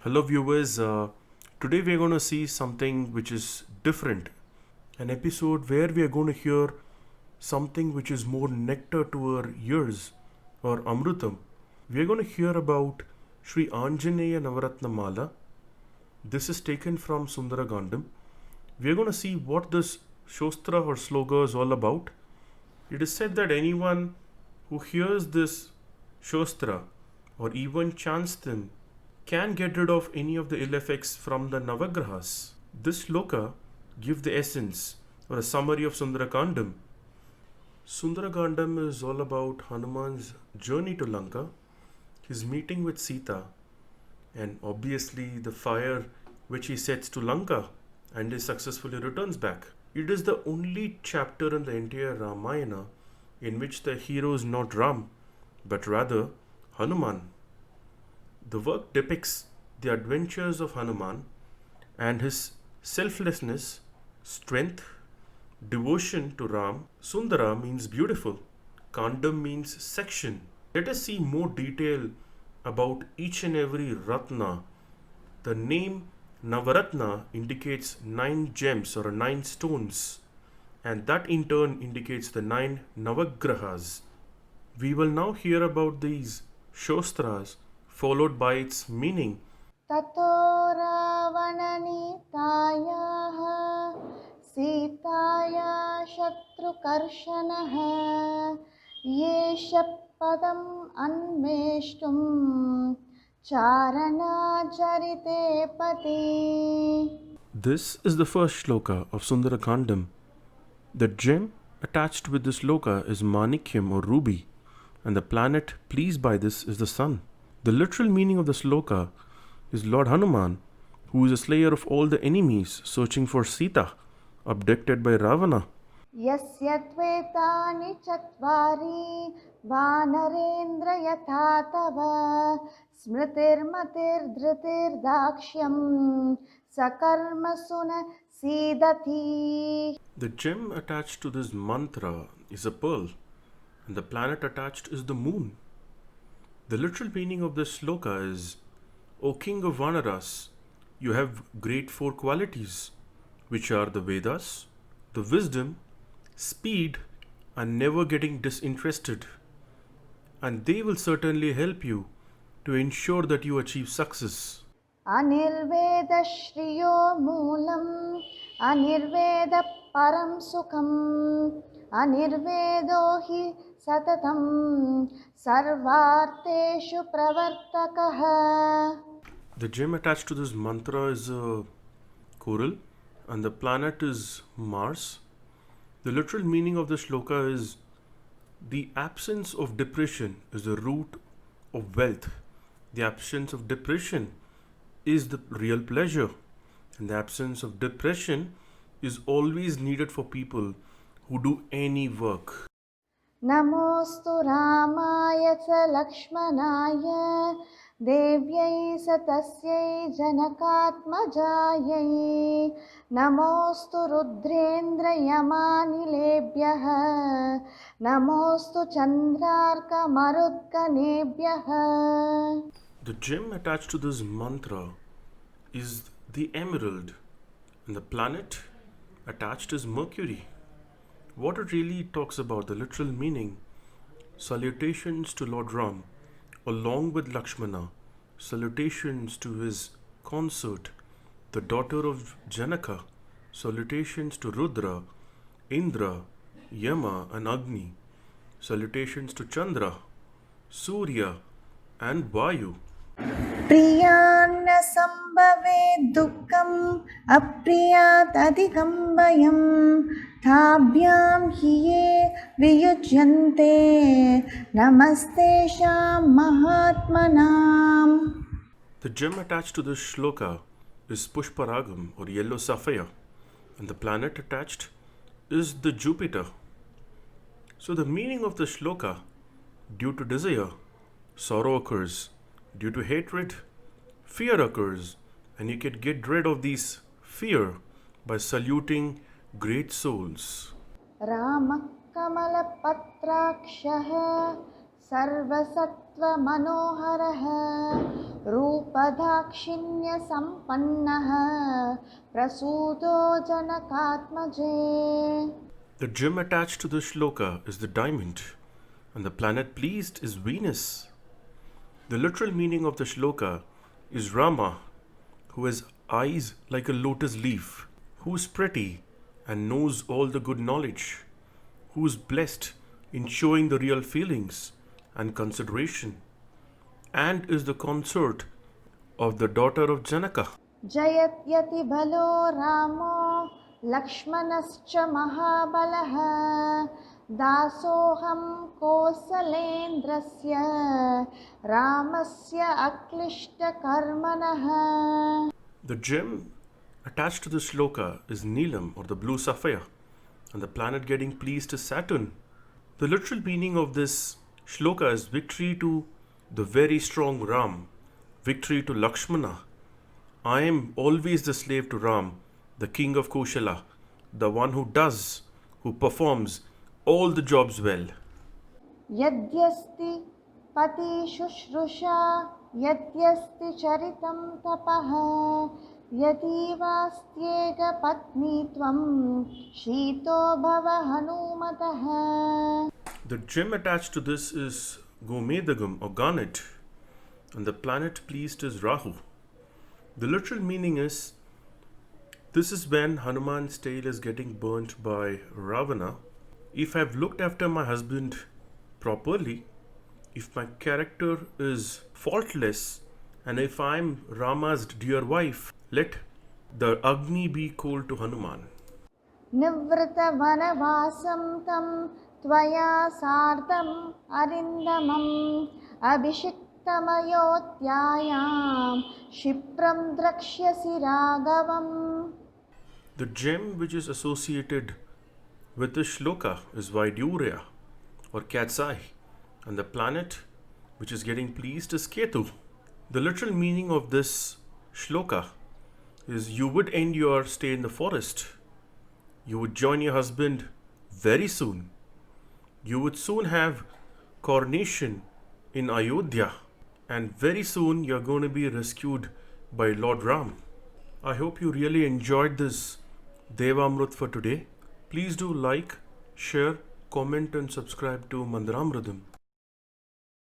Hello, viewers. Today we are going to see something which is different. An episode where we are going to hear something which is more nectar to our ears or Amrutam. We are going to hear about Sri Anjaneya Navaratna Mala. This is taken from Sundaragandam. We are going to see what this Shostra or Sloga is all about. It is said that anyone who hears this Shostra or even chants them can get rid of any of the ill effects from the Navagrahas. This sloka gives the essence or a summary of Sundarakandam. Sundarakandam is all about Hanuman's journey to Lanka, his meeting with Sita, and obviously the fire which he sets to Lanka and he successfully returns back. It is the only chapter in the entire Ramayana in which the hero is not Ram but rather Hanuman. The work depicts the adventures of Hanuman and his selflessness, strength, devotion to Ram. Sundara means beautiful, Kandam means section. Let us see more detail about each and every Ratna. The name Navaratna indicates 9 gems or 9 stones, and that in turn indicates the 9 Navagrahas. We will now hear about these Shostras followed by its meaning. ततो रावणनीतायाः सीताया शत्रुकर्षणः येष पदम् अन्वेष्टुं चारणाचरिते पति. This is the first shloka of Sundarakandam. The gem attached with this shloka is Manikyam or ruby, and the planet pleased by this is the sun. The literal meaning of the shloka is Lord Hanuman, who is a slayer of all the enemies searching for Sita, abducted by Ravana. यस्य त्वेतानि चत्वारि वानरेन्द्र यथा तव स्मृतिर्मतिर्धृतिर्दाक्ष्यं सकर्मसु न सीदति. The gem attached to this mantra is a pearl, and the planet attached is the moon. The literal meaning of this shloka is, O King of Vanaras, you have great 4 qualities, which are the Vedas, the wisdom, speed, and never getting disinterested. And they will certainly help you to ensure that you achieve success. अनिर्वेद श्रियो मूलम् अनिर्वेद परं सुखम् अनिर्वेदो हि सततं सर्वार्थेषु प्रवर्तकः. The gem attached to this mantra is a coral, and the planet is Mars. The literal meaning of the shloka is, the absence of depression is the root of wealth. The absence of depression is the real pleasure. And the absence of depression is always needed for people who do any work. नमोऽस्तु रामाय च लक्ष्मणाय देव्यै स तस्यै जनकात्मजायै नमोऽस्तु रुद्रेन्द्रयमानिलेभ्यः नमोऽस्तु चन्द्रार्कमरुद्गणेभ्यः. The gem attached to this mantra is the emerald, and the planet attached is Mercury. What it really talks about, the literal meaning, salutations to Lord Ram, along with Lakshmana, salutations to his consort, the daughter of Janaka, salutations to Rudra, Indra, Yama, and Agni, salutations to Chandra, Surya, and Vayu. प्रियान्न सम्भवे दुःखम् अप्रियात् अधिकं भयं ताभ्यां हि ये वियुज्यन्ते नमस्तेषां महात्मनाम्. The gem attached to this shloka is Pushparagam or yellow sapphire, and the planet attached is the Jupiter. So, the meaning of the shloka, due to desire, sorrow occurs, due to hatred, fear occurs, and you can get rid of these fear by saluting great souls. रामः कमलपत्राक्षः सर्वसत्त्वमनोहरः रूपदाक्षिण्यसम्पन्नः प्रसूतो जनकात्मजे. The gem attached to this shloka is the diamond, and the planet pleased is Venus. The literal meaning of the shloka is Rama, who has eyes like a lotus leaf, who is pretty and knows all the good knowledge, who is blessed in showing the real feelings and consideration, and is the consort of the daughter of Janaka. जयत्यति बलो रामो लक्ष्मणश्च महाबलः दासोऽहं कोसलेन्द्रस्य रामस्य अक्लिष्टकर्मणः. The gem attached to the shloka is Neelam, or the blue sapphire, and the planet getting pleased is Saturn. The literal meaning of this shloka is victory to the very strong Ram, victory to Lakshmana. I am always the slave to Ram, the king of Koshala, the one who does, who performs all the jobs well. यद्यस्ति पति शुश्रूषा यद्यस्ति चरितं तपः यदीवास्त्येक पत्नीत्वं शीतो भव हनुमतः. The gem attached to this is Gomedagam, or garnet, and the planet pleased is Rahu. The literal meaning is this is when Hanuman's tail is getting burnt by Ravana. If I've looked after my husband properly, if my character is faultless, and if I'm Rama's dear wife, let the Agni be cold to Hanuman. निवृतवनवासं तं त्वया सार्धम् अरिन्दमम् अभिषिक्तमयोध्यायां क्षिप्रं द्रक्ष्यसि राघवम्. The gem which is associated with this shloka is Vaidurya, or cat's eye, and the planet which is getting pleased is Ketu. The literal meaning of this shloka is you would end your stay in the forest. You would join your husband very soon. You would soon have coronation in Ayodhya, and very soon you're going to be rescued by Lord Ram. I hope you really enjoyed this Devamrut for today. Please do like, share, comment and subscribe to Mandaramrudam.